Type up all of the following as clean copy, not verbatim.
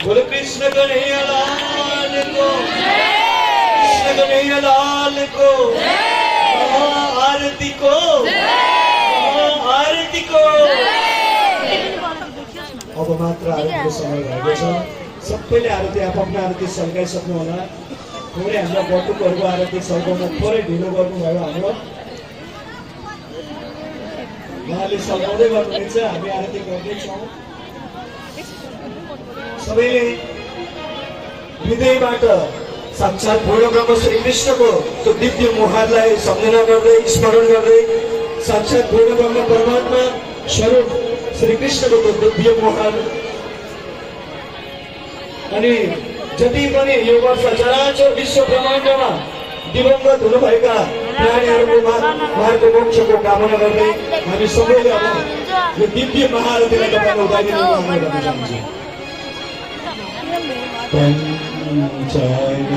बोलो कृष्ण कन्हैया लाल को, कृष्ण कन्हैया लाल को, आरती को, आरती को। अब मात्र आरतीको समय भएको छ। सबैले आरती आफ्नो आरती सल्काइसक्नु होला। थोरै हाम्रा बटुकहरूको आरती सल्काउन थोरै ढिलो गर्नुभयो हाम्रो। उहाँले सल्काउँदै गर्नुहुनेछ, हामी आरती गर्दैछौँ। सबैले हृदयबाट साक्षात् पूर्णब्रह्म श्रीकृष्णको त्यो दिव्य मुहारलाई सम्झना गर्दै स्मरण गर्दै साक्षात् पूर्णब्रह्म परमात्मा स्वरूप श्रीकृष्णको त्यो दिव्य मुहार अनि जति पनि यो वर्ष चराचर विश्व ब्रह्माण्डमा दिवंगत हुनुभएका प्राणीहरूको उहाँहरूको मोक्षको कामना गर्दै हामी सबैले अब यो दिव्य महारथीलाई तपाईँको उदाइदिनु भन्न चाहन्छु। पंचन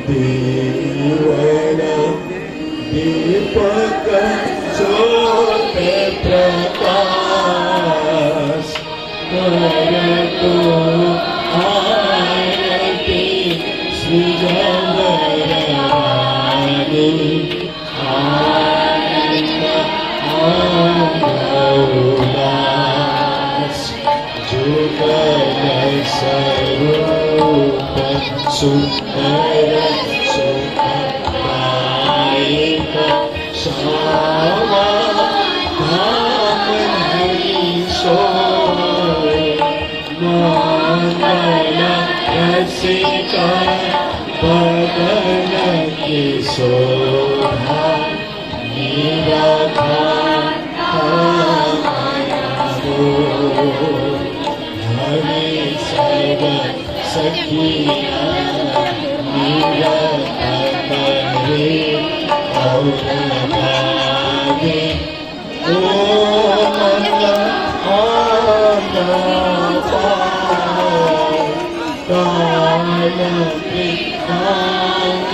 दीवन दीपक ज्योत प्रकाश करतो आरती सृजनरानी स्वरूप सुंदर सुखदायक श्यामा धाम मंगल रसिका बदन की शोभा निराधार हरे सर्व सखिया निरतरे और भागे ओ काल पितांग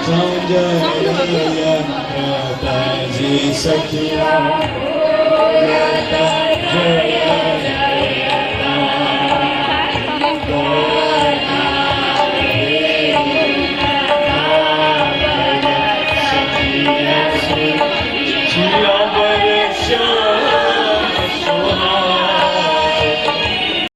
संजय प्रभु सखिया जय